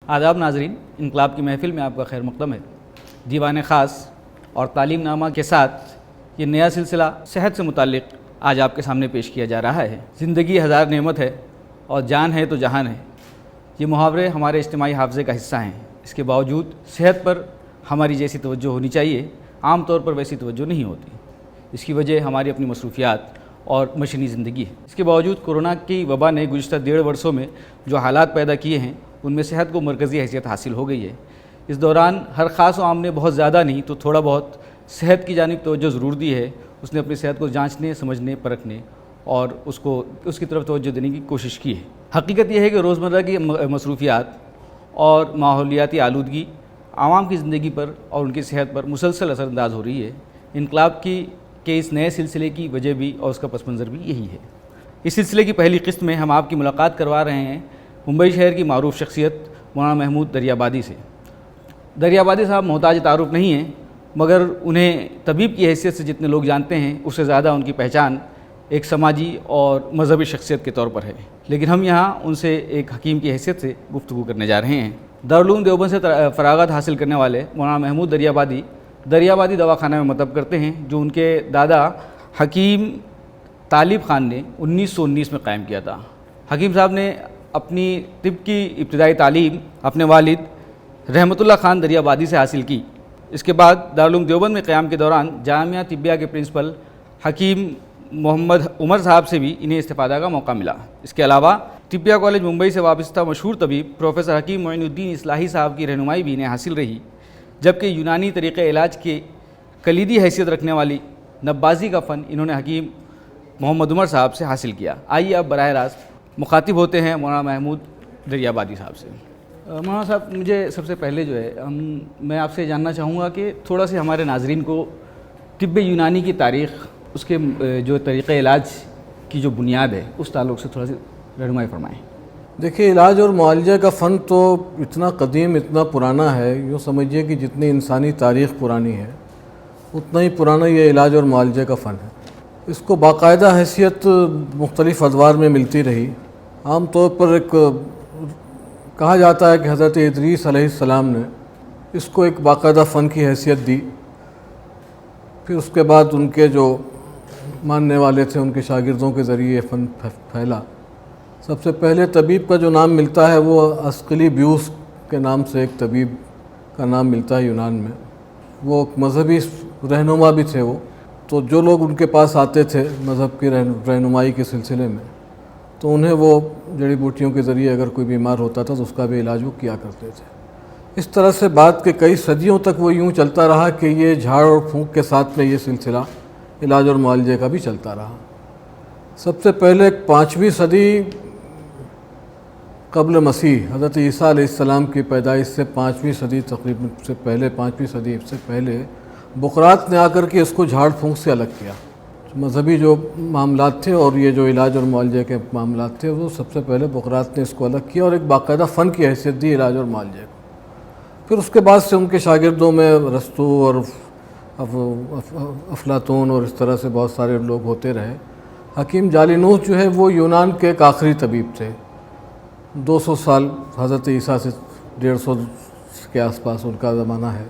آداب ناظرین، انقلاب کی محفل میں آپ کا خیر مقدم ہے۔ دیوان خاص اور تعلیم نامہ کے ساتھ یہ نیا سلسلہ صحت سے متعلق آج آپ کے سامنے پیش کیا جا رہا ہے۔ زندگی ہزار نعمت ہے اور جان ہے تو جہان ہے، یہ محاورے ہمارے اجتماعی حافظے کا حصہ ہیں۔ اس کے باوجود صحت پر ہماری جیسی توجہ ہونی چاہیے، عام طور پر ویسی توجہ نہیں ہوتی۔ اس کی وجہ ہماری اپنی مصروفیات اور مشینی زندگی ہے۔ اس کے باوجود کورونا کی وبا نے گزشتہ 1.5 برسوں میں جو حالات پیدا کیے ہیں، ان میں صحت کو مرکزی حیثیت حاصل ہو گئی ہے۔ اس دوران ہر خاص و عام نے بہت زیادہ نہیں تو تھوڑا بہت صحت کی جانب توجہ ضرور دی ہے۔ اس نے اپنی صحت کو جانچنے، سمجھنے، پرکھنے اور اس کی طرف توجہ دینے کی کوشش کی ہے۔ حقیقت یہ ہے کہ روزمرہ کی مصروفیات اور ماحولیاتی آلودگی عوام کی زندگی پر اور ان کی صحت پر مسلسل اثر انداز ہو رہی ہے۔ انقلاب کے اس نئے سلسلے کی وجہ بھی اور اس کا پس منظر بھی یہی ہے۔ اس سلسلے کی پہلی قسط میں ہم آپ کی ملاقات کروا رہے ہیں ممبئی شہر کی معروف شخصیت مولانا محمود دریابادی سے۔ دریابادی صاحب محتاج تعارف نہیں ہیں، مگر انہیں طبیب کی حیثیت سے جتنے لوگ جانتے ہیں اس سے زیادہ ان کی پہچان ایک سماجی اور مذہبی شخصیت کے طور پر ہے۔ لیکن ہم یہاں ان سے ایک حکیم کی حیثیت سے گفتگو کرنے جا رہے ہیں۔ دارالعلوم دیوبند سے فراغت حاصل کرنے والے مولانا محمود دریابادی دواخانہ میں مطب کرتے ہیں، جو ان کے دادا حکیم طالب خان نے 1919 میں قائم کیا تھا۔ حکیم صاحب نے اپنی طب کی ابتدائی تعلیم اپنے والد رحمت اللہ خان دریابادی سے حاصل کی۔ اس کے بعد دارالعلوم دیوبند میں قیام کے دوران جامعہ طبیہ کے پرنسپل حکیم محمد عمر صاحب سے بھی انہیں استفادہ کا موقع ملا۔ اس کے علاوہ طبیہ کالج ممبئی سے وابستہ مشہور طبیب پروفیسر حکیم معین الدین اصلاحی صاحب کی رہنمائی بھی انہیں حاصل رہی، جبکہ یونانی طریقہ علاج کے کلیدی حیثیت رکھنے والی نبازی کا فن انہوں نے حکیم محمد عمر صاحب سے حاصل کیا۔ آئیے اب براہ راست مخاطب ہوتے ہیں مولانا محمود دریابادی صاحب سے۔ مولانا صاحب، مجھے سب سے پہلے جو ہے میں آپ سے جاننا چاہوں گا کہ تھوڑا سے ہمارے ناظرین کو طب یونانی کی تاریخ، اس کے جو طریقہ علاج کی جو بنیاد ہے، اس تعلق سے تھوڑا سی رہنمائی فرمائیں۔ دیکھیے، علاج اور معالجہ کا فن تو اتنا قدیم، اتنا پرانا ہے، یوں سمجھیے کہ جتنی انسانی تاریخ پرانی ہے اتنا ہی پرانا یہ علاج اور معالجہ کا فن ہے۔ اس کو باقاعدہ حیثیت مختلف ادوار میں ملتی رہی۔ عام طور پر ایک کہا جاتا ہے کہ حضرت ادریس علیہ السلام نے اس کو ایک باقاعدہ فن کی حیثیت دی، پھر اس کے بعد ان کے جو ماننے والے تھے ان کے شاگردوں کے ذریعے یہ فن پھیلا۔ سب سے پہلے طبیب کا جو نام ملتا ہے وہ اسکلیبیوس کے نام سے ایک طبیب کا نام ملتا ہے یونان میں۔ وہ مذہبی رہنما بھی تھے وہ، تو جو لوگ ان کے پاس آتے تھے مذہب کی رہنمائی کے سلسلے میں، تو انہیں وہ جڑی بوٹیوں کے ذریعے اگر کوئی بیمار ہوتا تھا تو اس کا بھی علاج وہ کیا کرتے تھے۔ اس طرح سے بعد کے کئی صدیوں تک وہ یوں چلتا رہا کہ یہ جھاڑ اور پھونک کے ساتھ میں یہ سلسلہ علاج اور معالجے کا بھی چلتا رہا۔ سب سے پہلے 5ویں صدی قبل مسیح، حضرت عیسیٰ علیہ السلام کی پیدائش سے 5ویں صدی تقریباً سے پہلے، 5ویں صدی سے پہلے بقراط نے آ کر کے اس کو جھاڑ پھونک سے الگ کیا۔ مذہبی جو معاملات تھے اور یہ جو علاج اور معالجے کے معاملات تھے، وہ سب سے پہلے بقراط نے اس کو الگ کیا اور ایک باقاعدہ فن کی حیثیت دی علاج اور معالجے کو۔ پھر اس کے بعد سے ان کے شاگردوں میں ارسطو اور افلاطون اور اس طرح سے بہت سارے لوگ ہوتے رہے۔ حکیم جالینوس جو ہے وہ یونان کے ایک آخری طبیب تھے۔ 200 سال حضرت عیسیٰ سے 150 کے آس پاس ان کا زمانہ ہے۔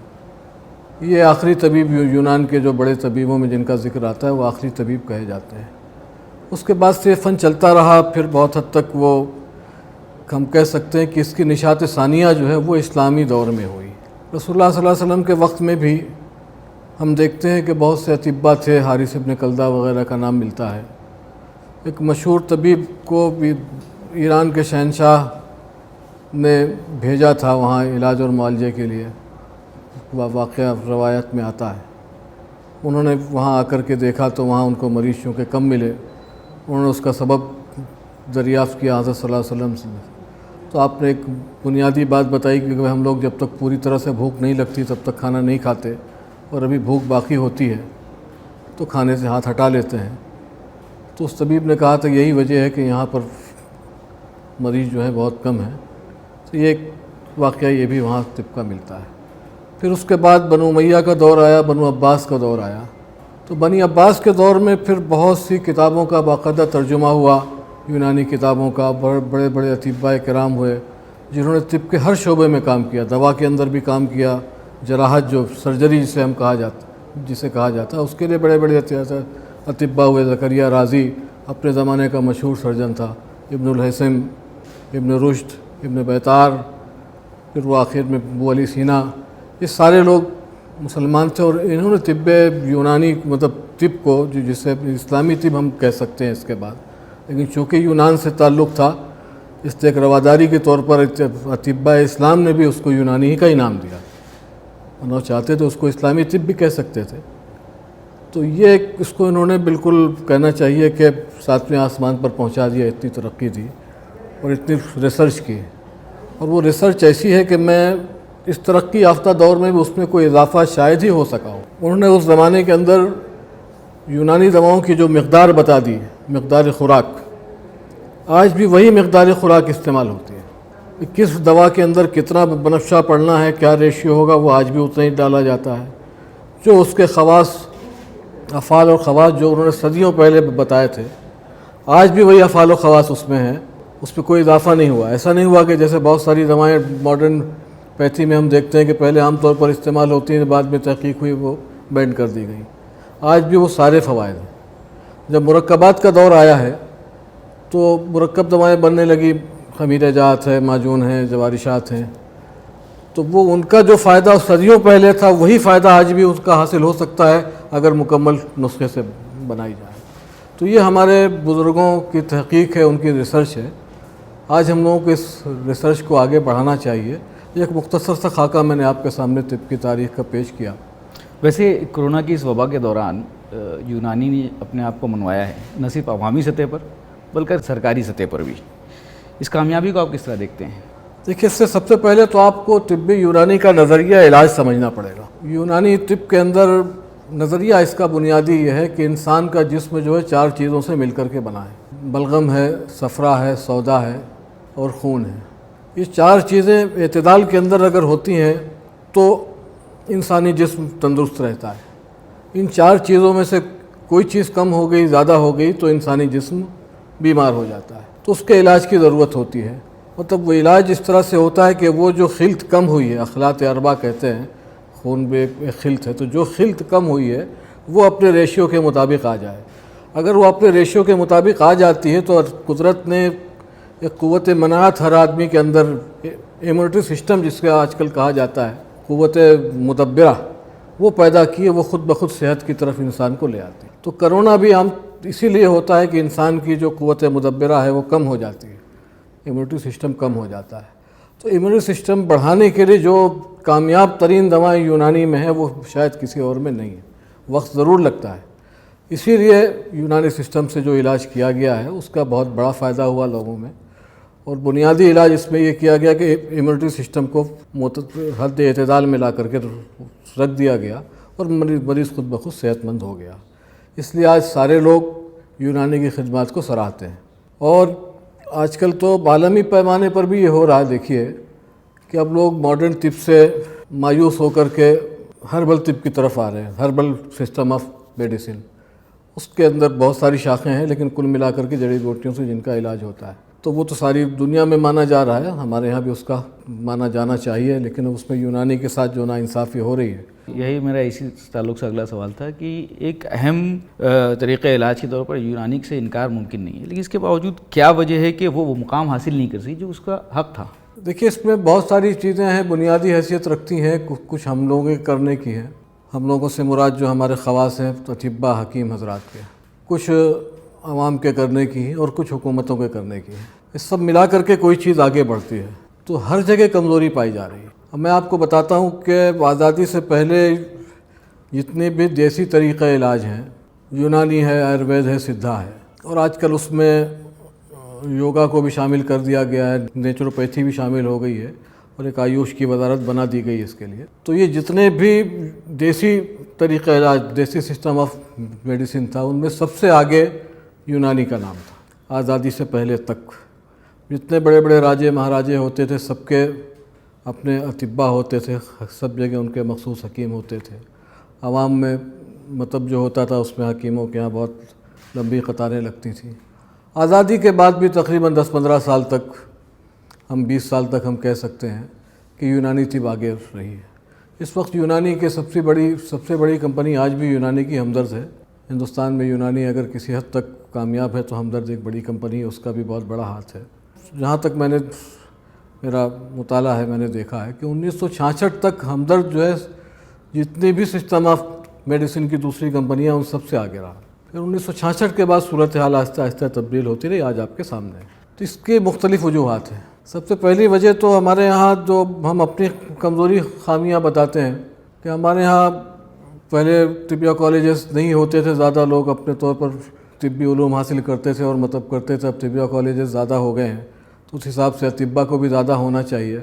یہ آخری طبیب یونان کے جو بڑے طبیبوں میں جن کا ذکر آتا ہے وہ آخری طبیب کہے جاتے ہیں۔ اس کے بعد سے فن چلتا رہا، پھر بہت حد تک وہ ہم کہہ سکتے ہیں کہ اس کی نشاط ثانیہ جو ہے وہ اسلامی دور میں ہوئی۔ رسول اللہ صلی اللہ علیہ وسلم کے وقت میں بھی ہم دیکھتے ہیں کہ بہت سے اطباء تھے، حارث ابن کلدہ وغیرہ کا نام ملتا ہے۔ ایک مشہور طبیب کو بھی ایران کے شہنشاہ نے بھیجا تھا وہاں علاج اور معالجے کے لیے، واقعہ روایت میں آتا ہے۔ انہوں نے وہاں آ کر کے دیکھا تو وہاں ان کو مریض چونکہ کم ملے، انہوں نے اس کا سبب دریافت کیا حضرت صلی اللہ علیہ وسلم سے۔ تو آپ نے ایک بنیادی بات بتائی کہ ہم لوگ جب تک پوری طرح سے بھوک نہیں لگتی تب تک کھانا نہیں کھاتے، اور ابھی بھوک باقی ہوتی ہے تو کھانے سے ہاتھ ہٹا لیتے ہیں۔ تو اس طبیب نے کہا تھا یہی وجہ ہے کہ یہاں پر مریض جو ہے بہت کم ہے۔ تو یہ ایک واقعہ یہ بھی وہاں طب کا ملتا ہے۔ پھر اس کے بعد بنو امیہ کا دور آیا، بنو عباس کا دور آیا۔ تو بنی عباس کے دور میں پھر بہت سی کتابوں کا باقاعدہ ترجمہ ہوا، یونانی کتابوں کا، بڑے بڑے اطباء کرام ہوئے، جنہوں نے طب کے ہر شعبے میں کام کیا، دوا کے اندر بھی کام کیا، جراحت جو سرجری جسے کہا جاتا ہے اس کے لیے بڑے بڑے اطباء ہوئے۔ زکریہ رازی اپنے زمانے کا مشہور سرجن تھا، ابن الحسن، ابن رشد، ابن بیطار، پھر وہ آخر میں ابو علی سینا، یہ سارے لوگ مسلمان تھے، اور انہوں نے طب یونانی مطلب طب کو جسے اسلامی طب ہم کہہ سکتے ہیں اس کے بعد، لیکن چونکہ یونان سے تعلق تھا اس ایک رواداری کے طور پر اطباء اسلام نے بھی اس کو یونانی ہی کا ہی نام دیا، اور چاہتے تو اس کو اسلامی طب بھی کہہ سکتے تھے۔ تو یہ اس کو انہوں نے بالکل کہنا چاہیے کہ ساتویں آسمان پر پہنچا دیا، اتنی ترقی دی اور اتنی ریسرچ کی، اور وہ ریسرچ ایسی ہے کہ میں اس ترقی یافتہ دور میں بھی اس میں کوئی اضافہ شاید ہی ہو سکا ہو۔ انہوں نے اس زمانے کے اندر یونانی دواؤں کی جو مقدار بتا دی، مقدار خوراک، آج بھی وہی مقدار خوراک استعمال ہوتی ہے۔ کس دوا کے اندر کتنا بنفشہ پڑنا ہے، کیا ریشیو ہوگا، وہ آج بھی اتنا ہی ڈالا جاتا ہے۔ جو اس کے خواص، افعال اور خواص جو انہوں نے صدیوں پہلے بتائے تھے، آج بھی وہی افعال و خواص اس میں ہیں، اس پہ کوئی اضافہ نہیں ہوا۔ ایسا نہیں ہوا کہ جیسے بہت ساری دوائیں ماڈرن پیتھی میں ہم دیکھتے ہیں کہ پہلے عام طور پر استعمال ہوتی ہیں، بعد میں تحقیق ہوئی وہ بینڈ کر دی گئی۔ آج بھی وہ سارے فوائد ہیں۔ جب مرکبات کا دور آیا ہے تو مرکب دوائیں بننے لگی، خمیر جات ہے، معجون ہیں، جوارشات ہیں، تو وہ ان کا جو فائدہ صدیوں پہلے تھا وہی فائدہ آج بھی اس کا حاصل ہو سکتا ہے اگر مکمل نسخے سے بنائی جائے۔ تو یہ ہمارے بزرگوں کی تحقیق ہے، ان کی ریسرچ ہے۔ آج ہم لوگوں کو اس ریسرچ کو آگے بڑھانا چاہیے۔ ایک مختصر سا خاکہ میں نے آپ کے سامنے طب کی تاریخ کا پیش کیا۔ ویسے کرونا کی اس وبا کے دوران یونانی نے اپنے آپ کو منوایا ہے، نہ صرف عوامی سطح پر بلکہ سرکاری سطح پر بھی۔ اس کامیابی کو آپ کس طرح دیکھتے ہیں؟ دیکھیے، اس سے سب سے پہلے تو آپ کو طب یونانی کا نظریہ علاج سمجھنا پڑے گا۔ یونانی طب کے اندر نظریہ اس کا بنیادی یہ ہے کہ انسان کا جسم جو ہے 4 چیزوں سے مل کر کے بنا ہے۔ بلغم ہے، صفرا ہے، سودا ہے اور خون ہے۔ یہ 4 چیزیں اعتدال کے اندر اگر ہوتی ہیں تو انسانی جسم تندرست رہتا ہے۔ ان 4 چیزوں میں سے کوئی چیز کم ہو گئی، زیادہ ہو گئی تو انسانی جسم بیمار ہو جاتا ہے، تو اس کے علاج کی ضرورت ہوتی ہے۔ مطلب وہ علاج اس طرح سے ہوتا ہے کہ وہ جو خلط کم ہوئی ہے، اخلاط اربع کہتے ہیں، خون میں ایک خلط ہے، تو جو خلط کم ہوئی ہے وہ اپنے ریشیو کے مطابق آ جائے۔ اگر وہ اپنے ریشیو کے مطابق آ جاتی ہے تو قدرت نے ایک قوت مناعت ہر آدمی کے اندر، ایمیونٹی سسٹم جس کا آج کل کہا جاتا ہے، قوت مدبرہ، وہ پیدا کی ہے، وہ خود بخود صحت کی طرف انسان کو لے آتی ہے۔ تو کرونا بھی عام اسی لیے ہوتا ہے کہ انسان کی جو قوت مدبرہ ہے وہ کم ہو جاتی ہے، ایمیونٹی سسٹم کم ہو جاتا ہے۔ تو ایمیونٹی سسٹم بڑھانے کے لیے جو کامیاب ترین دوائیں یونانی میں ہیں وہ شاید کسی اور میں نہیں ہے، وقت ضرور لگتا ہے۔ اسی لیے یونانی سسٹم سے جو علاج کیا گیا ہے اس کا بہت بڑا فائدہ ہوا لوگوں میں، اور بنیادی علاج اس میں یہ کیا گیا کہ ایمیونٹی سسٹم کو حد اعتدال میں لا کر کے رکھ دیا گیا اور مریض خود بخود صحت مند ہو گیا۔ اس لیے آج سارے لوگ یونانی کی خدمات کو سراہتے ہیں، اور آج کل تو عالمی پیمانے پر بھی یہ ہو رہا ہے۔ دیکھیے کہ اب لوگ ماڈرن طب سے مایوس ہو کر کے ہربل طب کی طرف آ رہے ہیں، ہربل سسٹم آف میڈیسن۔ اس کے اندر بہت ساری شاخیں ہیں، لیکن کل ملا کر کے جڑی بوٹیوں سے جن کا علاج ہوتا ہے، تو وہ تو ساری دنیا میں مانا جا رہا ہے، ہمارے ہاں بھی اس کا مانا جانا چاہیے، لیکن اس میں یونانی کے ساتھ جو ناانصافی ہو رہی ہے۔ یہی میرا اسی تعلق سے اگلا سوال تھا کہ ایک اہم طریقہ علاج کے طور پر یونانی سے انکار ممکن نہیں ہے، لیکن اس کے باوجود کیا وجہ ہے کہ وہ مقام حاصل نہیں کر سکی جو اس کا حق تھا؟ دیکھیے، اس میں بہت ساری چیزیں ہیں، بنیادی حیثیت رکھتی ہیں، کچھ ہم لوگوں کے کرنے کی ہیں، ہم لوگوں سے مراد جو ہمارے خواص ہیں اطباء حکیم حضرات کے، کچھ عوام کے کرنے کی اور کچھ حکومتوں کے کرنے کی ہیں۔ یہ سب ملا کر کے کوئی چیز آگے بڑھتی ہے، تو ہر جگہ کمزوری پائی جا رہی ہے۔ اب میں آپ کو بتاتا ہوں کہ آزادی سے پہلے جتنے بھی دیسی طریقہ علاج ہیں، یونانی ہے، آیوروید ہے، سدھا ہے، اور آج کل اس میں یوگا کو بھی شامل کر دیا گیا ہے، نیچروپیتھی بھی شامل ہو گئی ہے، اور ایک آیوش کی وزارت بنا دی گئی اس کے لیے۔ تو یہ جتنے بھی دیسی طریقہ علاج، دیسی سسٹم آف میڈیسن تھا، ان میں سب سے آگے یونانی کا نام تھا۔ آزادی سے پہلے تک جتنے بڑے بڑے راجے مہاراجے ہوتے تھے، سب کے اپنے اطباء ہوتے تھے، سب جگہ ان کے مخصوص حکیم ہوتے تھے۔ عوام میں مطلب جو ہوتا تھا اس میں حکیموں کے یہاں بہت لمبی قطاریں لگتی تھیں۔ آزادی کے بعد بھی تقریباً 10-15 سال تک ہم 20 سال تک ہم کہہ سکتے ہیں کہ یونانی طب آگے رہی ہے۔ اس وقت یونانی کے سب سے بڑی کمپنی آج بھی یونانی کی ہمدرد ہے۔ ہندوستان میں یونانی اگر کسی حد تک کامیاب ہے تو ہمدرد ایک بڑی کمپنی ہے، اس کا بھی بہت بڑا ہاتھ ہے۔ جہاں تک میرا مطالعہ ہے، میں نے دیکھا ہے کہ 1966 تک ہمدرد جو ہے جتنی بھی سسٹم آف میڈیسن کی دوسری کمپنیاں ان سب سے آگے رہا۔ پھر 1966 کے بعد صورتحال آہستہ آہستہ تبدیل ہوتی رہی، آج آپ کے سامنے ہے۔ تو اس کے مختلف وجوہات ہیں۔ سب سے پہلی وجہ تو ہمارے یہاں جو ہم اپنی کمزوری خامیاں بتاتے ہیں کہ ہمارے یہاں پہلے طبیہ کالجز نہیں ہوتے تھے، زیادہ لوگ اپنے طور پر طبی علوم حاصل کرتے تھے اور مطلب کرتے تھے۔ اب طبیہ کالجز زیادہ ہو گئے ہیں تو اس حساب سے اطباء کو بھی زیادہ ہونا چاہیے،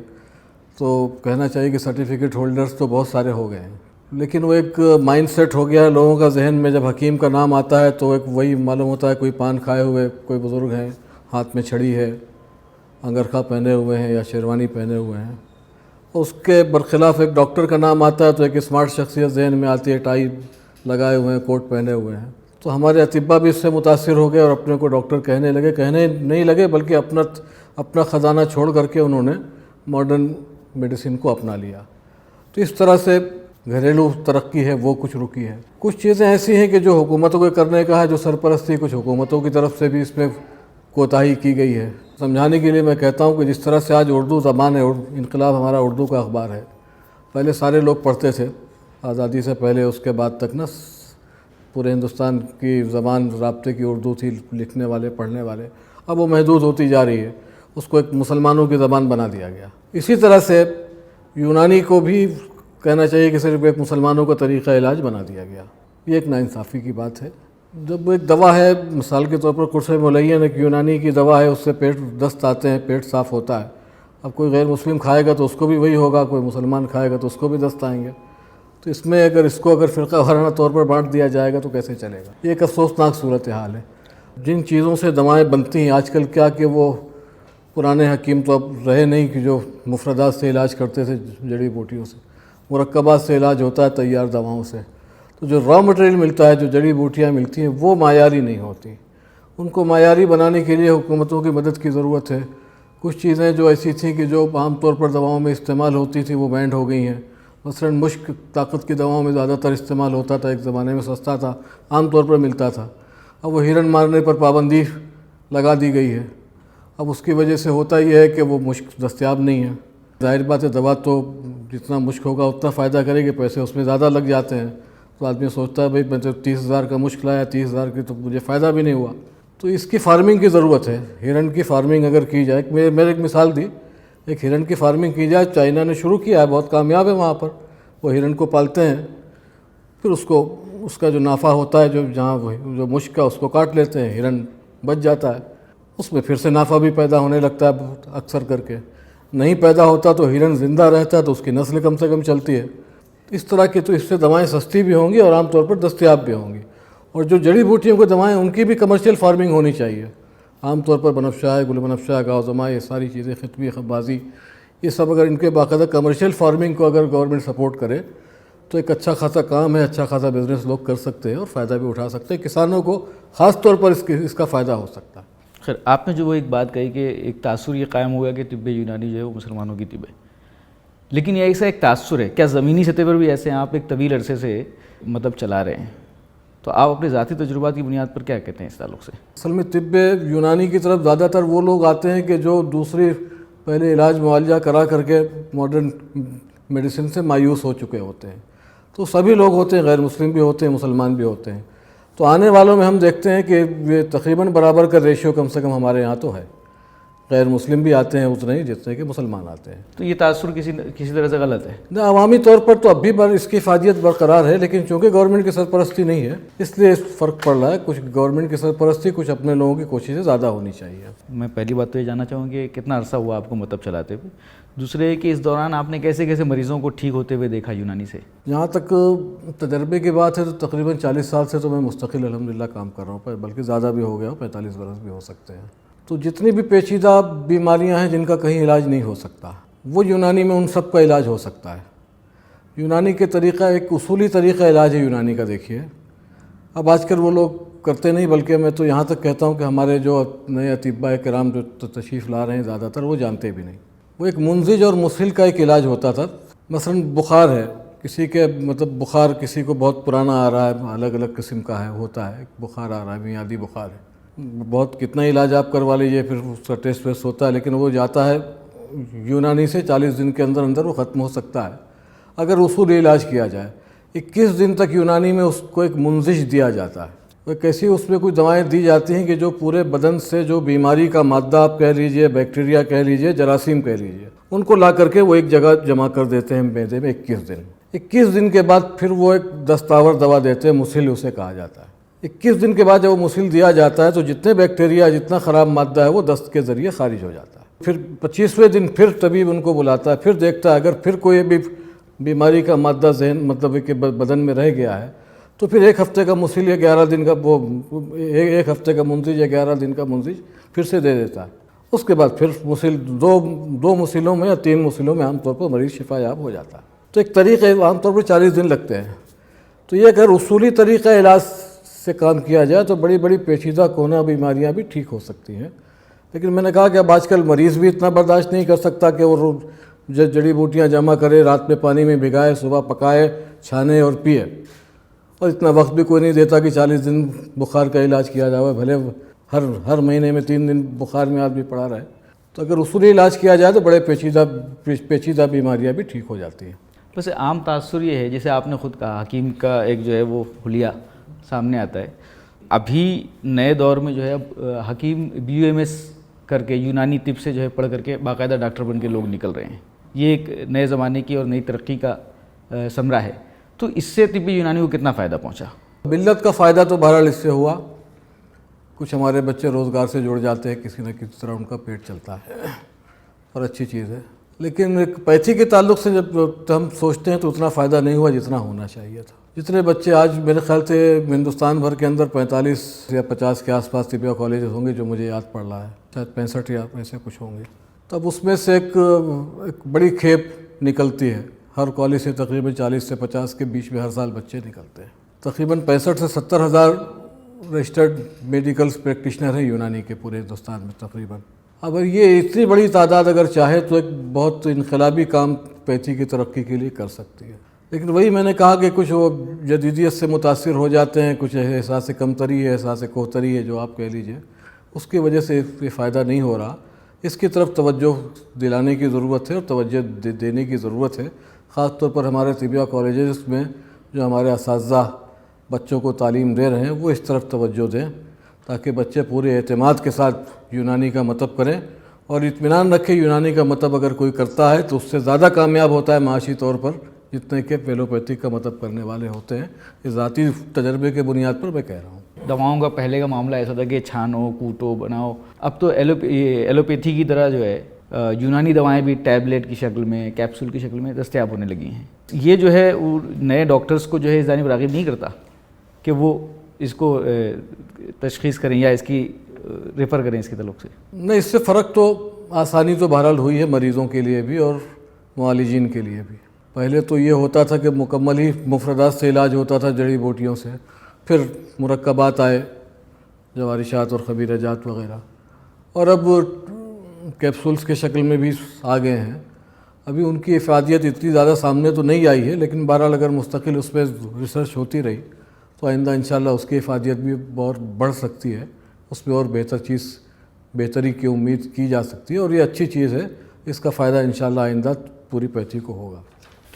تو کہنا چاہیے کہ سرٹیفکیٹ ہولڈرز تو بہت سارے ہو گئے ہیں۔ لیکن وہ ایک مائنڈ سیٹ ہو گیا ہے لوگوں کا ذہن میں، جب حکیم کا نام آتا ہے تو ایک وہی معلوم ہوتا ہے، کوئی پان کھائے ہوئے کوئی بزرگ ہیں، ہاتھ میں چھڑی ہے، انگرکھا پہنے ہوئے ہیں یا شیروانی پہنے ہوئے ہیں۔ اس کے برخلاف ایک ڈاکٹر کا نام آتا ہے تو ایک اسمارٹ شخصیت ذہن میں آتی ہے، ٹائی لگائے ہوئے ہیں، کوٹ پہنے ہوئے ہیں۔ تو ہمارے اطباء بھی اس سے متاثر ہو گئے اور اپنے کو ڈاکٹر کہنے نہیں لگے بلکہ اپنا خزانہ چھوڑ کر کے انہوں نے ماڈرن میڈیسن کو اپنا لیا۔ تو اس طرح سے گھریلو ترقی ہے وہ کچھ رکی ہے۔ کچھ چیزیں ایسی ہیں کہ جو حکومتوں کو کرنے کا ہے، جو سرپرستی کچھ حکومتوں کی طرف سے بھی اس میں کوتاہی کی گئی ہے۔ سمجھانے کے لیے میں کہتا ہوں کہ جس طرح سے آج اردو زبان ہے، انقلاب ہمارا اردو کا اخبار ہے، پہلے سارے لوگ پڑھتے تھے آزادی سے پہلے، اس کے بعد تک نا پورے ہندوستان کی زبان رابطے کی اردو تھی، لکھنے والے پڑھنے والے، اب وہ محدود ہوتی جا رہی ہے، اس کو ایک مسلمانوں کی زبان بنا دیا گیا۔ اسی طرح سے یونانی کو بھی کہنا چاہیے کہ صرف ایک مسلمانوں کا طریقہ علاج بنا دیا گیا۔ یہ ایک ناانصافی کی بات ہے۔ جب ایک دوا ہے، مثال کے طور پر قرص ملین ایک یونانی کی دوا ہے، اس سے پیٹ دست آتے ہیں، پیٹ صاف ہوتا ہے۔ اب کوئی غیر مسلم کھائے گا تو اس کو بھی وہی ہوگا، کوئی مسلمان کھائے گا تو اس کو بھی دست آئیں گے۔ تو اس میں اگر فرقہ وارانہ طور پر بانٹ دیا جائے گا تو کیسے چلے گا؟ یہ ایک افسوسناک صورتحال ہے۔ جن چیزوں سے دوائیں بنتی ہیں آج کل، کیا کہ وہ پرانے حکیم تو اب رہے نہیں کہ جو مفردات سے علاج کرتے تھے، جڑی بوٹیوں سے، مرکبات سے علاج ہوتا ہے، تیار دواؤں سے۔ تو جو را مٹیریل ملتا ہے، جو جڑی بوٹیاں ملتی ہیں، وہ معیاری نہیں ہوتی۔ ان کو معیاری بنانے کے لیے حکومتوں کی مدد کی ضرورت ہے۔ کچھ چیزیں جو ایسی تھیں کہ جو عام طور پر دواؤں میں استعمال ہوتی تھیں وہ بینڈ ہو گئی ہیں۔ مثلاً مشک طاقت کی دواؤں میں زیادہ تر استعمال ہوتا تھا، ایک زمانے میں سستا تھا، عام طور پر ملتا تھا۔ اب وہ ہرن مارنے پر پابندی لگا دی گئی ہے۔ اب اس کی وجہ سے ہوتا یہ ہے کہ وہ مشک دستیاب نہیں ہے۔ ظاہر بات ہے، دوا تو جتنا مشک ہوگا اتنا فائدہ کرے گی، پیسے اس میں زیادہ لگ جاتے ہیں۔ تو آدمی سوچتا ہے بھئی میں تو 30,000 کا مشک لایا، 30,000 کی تو مجھے فائدہ بھی نہیں ہوا۔ تو اس کی فارمنگ کی ضرورت ہے۔ ہرن کی فارمنگ اگر کی جائے، میں نے ایک مثال دی، ایک ہرن کی فارمنگ کی جائے، چائنا نے شروع کیا ہے، بہت کامیاب ہے وہاں پر۔ وہ ہرن کو پالتے ہیں، پھر اس کا جو نافع ہوتا ہے، جو مشک کا، اس کو کاٹ لیتے ہیں، ہرن بچ جاتا ہے، اس میں پھر سے نافع بھی پیدا ہونے لگتا ہے بہت اکثر کر کے۔ نہیں پیدا ہوتا تو ہرن زندہ رہتا ہے تو اس کی نسل کم سے کم چلتی ہے۔ اس طرح کی تو اس سے دوائیں سستی بھی ہوں گی اور عام طور پر دستیاب بھی ہوں گی۔ اور جو جڑی بوٹیوں کی دوائیں، ان کی بھی کمرشل فارمنگ ہونی چاہیے۔ عام طور پر بنفشہ، گل بنفشہ، گاؤزما، یہ ساری چیزیں، خطبی، خبازی، یہ سب اگر ان کے باقاعدہ کمرشل فارمنگ کو اگر گورنمنٹ سپورٹ کرے تو ایک اچھا خاصا کام ہے، اچھا خاصا بزنس لوگ کر سکتے ہیں اور فائدہ بھی اٹھا سکتے ہیں۔ کسانوں کو خاص طور پر اس کا فائدہ ہو سکتا ہے۔ خیر، آپ نے جو وہ ایک بات کہی کہ ایک تاثر یہ قائم ہوا کہ طب یونانی جو ہے وہ مسلمانوں کی طب ہے، لیکن یہ ایسا ایک تاثر ہے، کیا زمینی سطح پر بھی ایسے ہیں؟ آپ ایک طویل عرصے سے چلا رہے ہیں، تو آپ اپنے ذاتی تجربات کی بنیاد پر کیا کہتے ہیں اس تعلق سے؟ اصل میں طب یونانی کی طرف زیادہ تر وہ لوگ آتے ہیں کہ جو دوسری پہلے علاج معالجہ کرا کر کے ماڈرن میڈیسن سے مایوس ہو چکے ہوتے ہیں۔ تو سبھی لوگ ہوتے ہیں، غیر مسلم بھی ہوتے ہیں، مسلمان بھی ہوتے ہیں۔ تو آنے والوں میں ہم دیکھتے ہیں کہ یہ تقریباً برابر کا ریشیو کم سے کم ہمارے یہاں تو ہے۔ غیر مسلم بھی آتے ہیں اتنے ہی جتنے کہ مسلمان آتے ہیں۔ تو یہ تاثر کسی طرح سے غلط ہے؟ نہ، عوامی طور پر تو اب بھی اس کی افادیت برقرار ہے، لیکن چونکہ گورنمنٹ کی سرپرستی نہیں ہے اس لیے فرق پڑ رہا ہے۔ کچھ گورنمنٹ کی سرپرستی، کچھ اپنے لوگوں کی کوششیں زیادہ ہونی چاہیے۔ میں پہلی بات تو یہ جاننا چاہوں گی کتنا عرصہ ہوا آپ کو مطلب چلاتے ہوئے؟ دوسرے کہ اس دوران آپ نے کیسے کیسے مریضوں کو ٹھیک ہوتے ہوئے دیکھا یونانی سے؟ جہاں تک تجربے کی بات ہے تو تقریباً 40 سال سے تو میں مستقل الحمدللہ کام کر رہا ہوں، بلکہ زیادہ بھی ہو گیا، 45 برس بھی ہو سکتے ہیں۔ تو جتنی بھی پیچیدہ بیماریاں ہیں جن کا کہیں علاج نہیں ہو سکتا، وہ یونانی میں ان سب کا علاج ہو سکتا ہے۔ یونانی کے طریقہ، ایک اصولی طریقہ علاج ہے یونانی کا۔ دیکھیے اب آج کل وہ لوگ کرتے نہیں، بلکہ میں تو یہاں تک کہتا ہوں کہ ہمارے جو نئے اطباء کرام جو تشریف لا رہے ہیں زیادہ تر وہ جانتے بھی نہیں۔ وہ ایک منزج اور مسہل کا ایک علاج ہوتا تھا۔ مثلا بخار ہے، کسی کے بخار کسی کو بہت پرانا آ رہا ہے، الگ الگ قسم کا ہے، ہوتا ہے، بخار آ رہا ہے، میعادی بخار ہے، بہت کتنا علاج آپ کروا لیجئے، پھر اس کا ٹیسٹ ویسٹ ہوتا ہے، لیکن وہ جاتا ہے یونانی سے 40 دن کے اندر اندر وہ ختم ہو سکتا ہے اگر اصولی علاج کیا جائے۔ 21 دن تک یونانی میں اس کو ایک منزج دیا جاتا ہے، وہ کیسی اس میں کچھ دوائیں دی جاتی ہیں کہ جو پورے بدن سے جو بیماری کا مادہ آپ کہہ لیجئے، بیکٹیریا کہہ لیجئے، جراثیم کہہ لیجئے، ان کو لا کر کے وہ ایک جگہ جمع کر دیتے ہیں معدے میں 21 دن کے بعد پھر وہ ایک دستاور دوا دیتے ہیں، مسہل اسے کہا جاتا ہے۔ 21 دن کے بعد جب وہ مسہل دیا جاتا ہے تو جتنے بیکٹیریا، جتنا خراب مادہ ہے وہ دست کے ذریعے خارج ہو جاتا ہے۔ پھر 25ویں دن پھر طبیب ان کو بلاتا ہے، پھر دیکھتا ہے اگر پھر کوئی بھی بیماری کا مادہ ذہن کہ بدن میں رہ گیا ہے تو پھر 1 ہفتے کا مسہل یا 11 دن کا ایک ہفتے کا منزج یا 11 دن کا منزج پھر سے دے دیتا ہے۔ اس کے بعد پھر مسہل دو مسہلوں میں یا 3 مسہلوں میں عام طور پر مریض شفا یاب ہو جاتا ہے۔ تو ایک طریقہ عام طور پر 40 دن لگتے ہیں۔ تو یہ اگر اصولی طریقہ علاج سے کام کیا جائے تو بڑی بڑی پیچیدہ کونہ بیماریاں بھی ٹھیک ہو سکتی ہیں۔ لیکن میں نے کہا کہ اب آج کل مریض بھی اتنا برداشت نہیں کر سکتا کہ وہ جڑی بوٹیاں جمع کرے، رات میں پانی میں بھگائے، صبح پکائے، چھانے اور پیے، اور اتنا وقت بھی کوئی نہیں دیتا کہ 40 دن بخار کا علاج کیا جائے، بھلے ہر مہینے میں 3 دن بخار میں آدمی پڑا رہے۔ تو اگر اصولی علاج کیا جائے تو بڑے پیچیدہ بیماریاں بھی ٹھیک ہو جاتی ہیں۔ ویسے عام تاثر یہ ہے، جیسے آپ نے خود کہا، حکیم کا ایک جو ہے وہ حلیہ سامنے آتا ہے۔ ابھی نئے دور میں جو ہے اب حکیم BUMS کر کے یونانی طب سے جو ہے پڑھ کر کے باقاعدہ ڈاکٹر بن کے لوگ نکل رہے ہیں۔ یہ ایک نئے زمانے کی اور نئی ترقی کا ثمرہ ہے۔ تو اس سے طبی یونانی کو کتنا فائدہ پہنچا؟ ملت کا فائدہ تو بہرحال اس سے ہوا، کچھ ہمارے بچے روزگار سے جڑ جاتے ہیں، کسی نہ کسی طرح ان کا پیٹ چلتا ہے اور اچھی چیز ہے۔ لیکن ایک پیتھی کے تعلق سے جب ہم سوچتے ہیں تو اتنا فائدہ نہیں ہوا جتنا ہونا چاہیے تھا۔ جتنے بچے آج میرے خیال سے ہندوستان بھر کے اندر 45 یا 50 کے آس پاس طبیہ کالجز ہوں گے جو مجھے یاد پڑ رہا ہے، شاید 65 یا ایسے کچھ ہوں گے۔ تب اس میں سے ایک بڑی کھیپ نکلتی ہے، ہر کالج سے تقریباً 40 سے 50 کے بیچ میں ہر سال بچے نکلتے ہیں۔ تقریباً 65 سے 70 ہزار رجسٹرڈ میڈیکل پریکٹیشنر ہیں یونانی کے پورے ہندوستان میں تقریباً۔ اب یہ اتنی بڑی تعداد اگر چاہے تو ایک بہت انقلابی کام پیتھی کی ترقی کے لیے کر سکتی ہے۔ لیکن وہی میں نے کہا کہ کچھ وہ جدیدیت سے متاثر ہو جاتے ہیں، کچھ احساس کمتری ہے، احساس کوتری ہے جو آپ کہہ لیجئے، اس کی وجہ سے یہ فائدہ نہیں ہو رہا۔ اس کی طرف توجہ دلانے کی ضرورت ہے اور توجہ دینے کی ضرورت ہے، خاص طور پر ہمارے طبیہ کالجز میں جو ہمارے اساتذہ بچوں کو تعلیم دے رہے ہیں وہ اس طرف توجہ دیں تاکہ بچے پورے اعتماد کے ساتھ یونانی کا مطلب کریں اور اطمینان رکھیں یونانی کا مطلب اگر کوئی کرتا ہے تو اس سے زیادہ کامیاب ہوتا ہے معاشی طور پر جتنے کہ ایلوپیتھی کا مطلب کرنے والے ہوتے ہیں۔ اس ذاتی تجربے کے بنیاد پر میں کہہ رہا ہوں۔ دواؤں کا پہلے کا معاملہ ایسا تھا کہ چھانو، کوٹو، بناؤ، اب تو ایلوپیتھی کی طرح جو ہے یونانی دوائیں بھی ٹیبلٹ کی شکل میں، کیپسول کی شکل میں دستیاب ہونے لگی ہیں۔ یہ جو ہے نئے ڈاکٹرز کو جو ہے اس جانب راغب نہیں کرتا کہ وہ اس کو تشخیص کریں یا اس کی ریفر کریں اس کے تعلق سے؟ نہیں، اس سے فرق تو آسانی تو بہرحال ہوئی ہے مریضوں کے لیے بھی اور معالجین کے لیے بھی۔ پہلے تو یہ ہوتا تھا کہ مکمل ہی مفردات سے علاج ہوتا تھا، جڑی بوٹیوں سے، پھر مرکبات آئے، جوارشات اور خبیرہ جات وغیرہ، اور اب کیپسولز کے شکل میں بھی آ گئے ہیں۔ ابھی ان کی افادیت اتنی زیادہ سامنے تو نہیں آئی ہے، لیکن بہرحال اگر مستقل اس پہ ریسرچ ہوتی رہی تو آئندہ انشاءاللہ اس کی افادیت بھی اور بڑھ سکتی ہے، اس میں اور بہتری کی امید کی جا سکتی ہے، اور یہ اچھی چیز ہے، اس کا فائدہ انشاءاللہ آئندہ پوری پیتھی کو ہوگا۔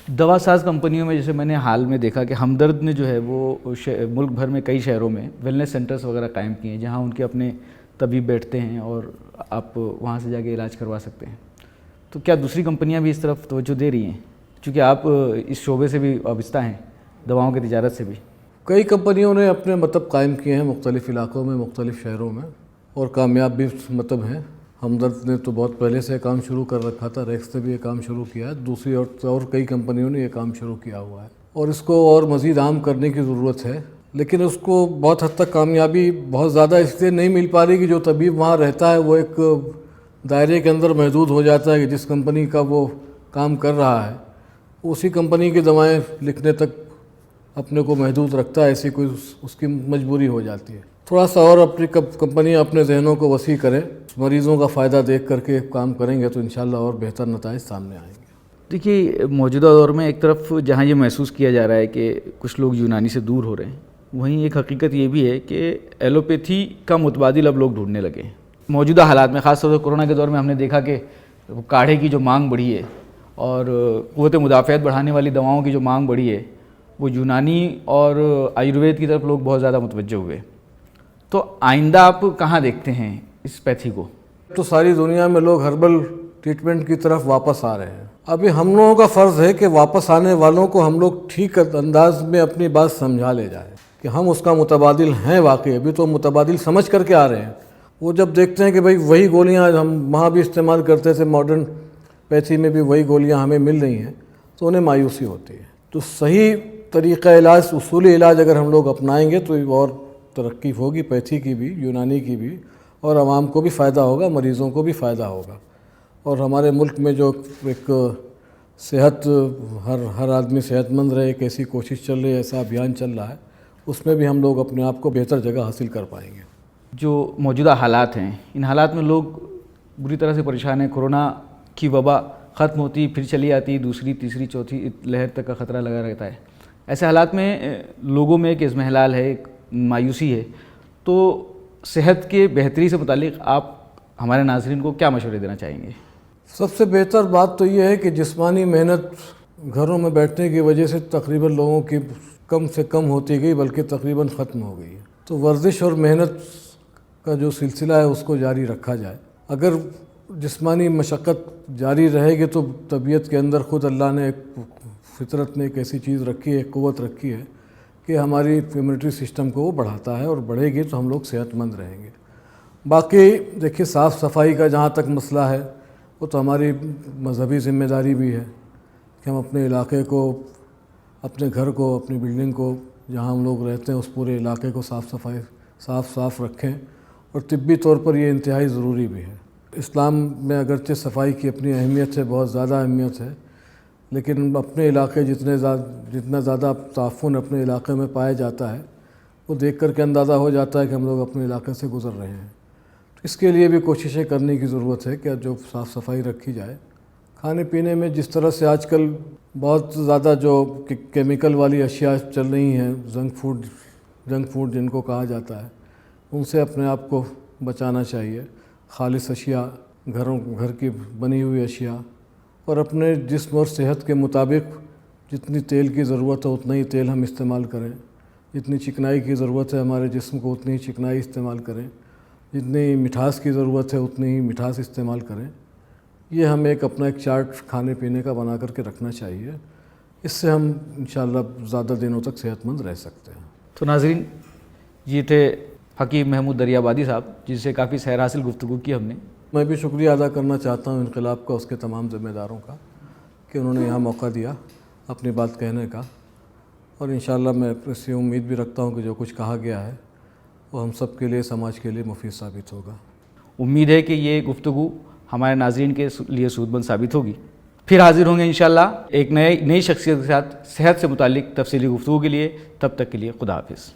دوا ساز کمپنیوں میں جیسے میں نے حال میں دیکھا کہ ہمدرد نے جو ہے وہ ملک بھر میں کئی شہروں میں ویلنس سینٹرز وغیرہ قائم کیے ہیں جہاں ان کے اپنے طبیب بیٹھتے ہیں اور آپ وہاں سے جا کے علاج کروا سکتے ہیں۔ تو کیا دوسری کمپنیاں بھی اس طرف توجہ دے رہی ہیں؟ چونکہ آپ اس شعبے سے بھی وابستہ ہیں، دواؤں کی تجارت سے بھی۔ کئی کمپنیوں نے اپنے مطلب قائم کیے ہیں مختلف علاقوں میں، مختلف شہروں میں، اور کامیاب بھی مطلب ہیں۔ ہمدرد نے تو بہت پہلے سے کام شروع کر رکھا تھا، ریکس نے بھی یہ کام شروع کیا ہے، دوسری اور کئی کمپنیوں نے یہ کام شروع کیا ہوا ہے، اور اس کو اور مزید عام کرنے کی ضرورت ہے۔ لیکن اس کو بہت حد تک کامیابی بہت زیادہ اس لیے نہیں مل پا رہی کہ جو طبیب وہاں رہتا ہے وہ ایک دائرے کے اندر محدود ہو جاتا ہے کہ جس کمپنی کا وہ کام کر رہا ہے اسی کمپنی کی دوائیں لکھنے تک اپنے کو محدود رکھتا ہے، ایسی کوئی اس کی مجبوری ہو جاتی ہے۔ تھوڑا سا اور اپنی کمپنیاں اپنے ذہنوں کو وسیع کریں، مریضوں کا فائدہ دیکھ کر کے کام کریں گے تو انشاءاللہ اور بہتر نتائج سامنے آئیں گے۔ دیکھیے، موجودہ دور میں ایک طرف جہاں یہ محسوس کیا جا رہا ہے کہ کچھ لوگ یونانی سے دور ہو رہے ہیں، وہیں ایک حقیقت یہ بھی ہے کہ ایلوپیتھی کا متبادل اب لوگ ڈھونڈنے لگے ہیں۔ موجودہ حالات میں، خاص طور سے کورونا کے دور میں، ہم نے دیکھا کہ کاڑھے کی جو مانگ بڑھی ہے اور قوت مدافعت بڑھانے والی دواؤں کی جو مانگ بڑھی ہے، وہ یونانی اور آیوروید کی طرف لوگ بہت زیادہ متوجہ ہوئے۔ تو آئندہ آپ کہاں دیکھتے ہیں اس پیتھی کو؟ تو ساری دنیا میں لوگ ہربل ٹریٹمنٹ کی طرف واپس آ رہے ہیں۔ ابھی ہم لوگوں کا فرض ہے کہ واپس آنے والوں کو ہم لوگ ٹھیک انداز میں اپنی بات سمجھا لے جائیں کہ ہم اس کا متبادل ہیں واقعی۔ ابھی تو متبادل سمجھ کر کے آ رہے ہیں۔ وہ جب دیکھتے ہیں کہ بھئی وہی گولیاں ہم وہاں بھی استعمال کرتے تھے، ماڈرن پیتھی میں بھی وہی گولیاں ہمیں مل رہی ہیں، تو انہیں مایوسی ہوتی ہے۔ تو صحیح طریقہ علاج، اصولی علاج اگر ہم لوگ اپنائیں گے تو اور ترقی ہوگی، پیتھی کی بھی، یونانی کی بھی، اور عوام کو بھی فائدہ ہوگا، مریضوں کو بھی فائدہ ہوگا۔ اور ہمارے ملک میں جو ایک صحت، ہر آدمی صحت مند رہے، ایک ایسی کوشش چل رہی ہے، ایسا ابھیان چل رہا ہے، اس میں بھی ہم لوگ اپنے آپ کو بہتر جگہ حاصل کر پائیں گے۔ جو موجودہ حالات ہیں، ان حالات میں لوگ بری طرح سے پریشان ہیں۔ کورونا کی وبا ختم ہوتی، پھر چلی آتی، دوسری، تیسری، چوتھی لہر تک کا خطرہ لگا رہتا ہے۔ ایسے حالات میں لوگوں میں ایک اضمحلال ہے، ایک مایوسی ہے۔ تو صحت کے بہتری سے متعلق آپ ہمارے ناظرین کو کیا مشورے دینا چاہیں گے؟ سب سے بہتر بات تو یہ ہے کہ جسمانی محنت گھروں میں بیٹھنے کی وجہ سے تقریباً لوگوں کی کم سے کم ہوتی گئی، بلکہ تقریباً ختم ہو گئی ہے۔ تو ورزش اور محنت کا جو سلسلہ ہے اس کو جاری رکھا جائے۔ اگر جسمانی مشقت جاری رہے گی تو طبیعت کے اندر خود اللہ نے ایک فطرت نے ایک ایسی چیز رکھی ہے، ایک قوت رکھی ہے کہ ہماری امیونٹی سسٹم کو وہ بڑھاتا ہے، اور بڑھے گی تو ہم لوگ صحت مند رہیں گے۔ باقی دیکھیے، صاف صفائی کا جہاں تک مسئلہ ہے، وہ تو ہماری مذہبی ذمہ داری بھی ہے کہ ہم اپنے علاقے کو، اپنے گھر کو، اپنی بلڈنگ کو، جہاں ہم لوگ رہتے ہیں اس پورے علاقے کو صاف رکھیں، اور طبی طور پر یہ انتہائی ضروری بھی ہے۔ اسلام میں اگرچہ صفائی کی اپنی اہمیت ہے، بہت زیادہ اہمیت ہے، لیکن اپنے علاقے جتنا زیادہ تعفن اپنے علاقے میں پایا جاتا ہے، وہ دیکھ کر کے اندازہ ہو جاتا ہے کہ ہم لوگ اپنے علاقے سے گزر رہے ہیں۔ اس کے لیے بھی کوششیں کرنے کی ضرورت ہے کہ جو صاف صفائی رکھی جائے۔ کھانے پینے میں جس طرح سے آج کل بہت زیادہ جو کیمیکل والی اشیاء چل رہی ہیں، جنک فوڈ جن کو کہا جاتا ہے، ان سے اپنے آپ کو بچانا چاہیے۔ خالص اشیاء، گھر کی بنی ہوئی اشیاء، اور اپنے جسم اور صحت کے مطابق جتنی تیل کی ضرورت ہے اتنا ہی تیل ہم استعمال کریں، جتنی چکنائی کی ضرورت ہے ہمارے جسم کو اتنی ہی چکنائی استعمال کریں، جتنی مٹھاس کی ضرورت ہے اتنی ہی مٹھاس استعمال کریں۔ یہ ہمیں اپنا ایک چارٹ کھانے پینے کا بنا کر کے رکھنا چاہیے۔ اس سے ہم انشاءاللہ زیادہ دنوں تک صحت مند رہ سکتے ہیں۔ تو ناظرین، یہ تھے حکیم محمود دریابادی صاحب، جس سے کافی سیر حاصل گفتگو کی ہم نے۔ میں بھی شکریہ ادا کرنا چاہتا ہوں انقلاب کا، اس کے تمام ذمہ داروں کا، کہ انہوں نے یہاں موقع دیا اپنی بات کہنے کا، اور انشاءاللہ میں اس سے امید بھی رکھتا ہوں کہ جو کچھ کہا گیا ہے وہ ہم سب کے لیے، سماج کے لیے مفید ثابت ہوگا۔ امید ہے کہ یہ گفتگو ہمارے ناظرین کے لیے سود مند ثابت ہوگی۔ پھر حاضر ہوں گے انشاءاللہ ایک نئی شخصیت کے ساتھ صحت سے متعلق تفصیلی گفتگو کے لیے۔ تب تک کے لیے خدا حافظ۔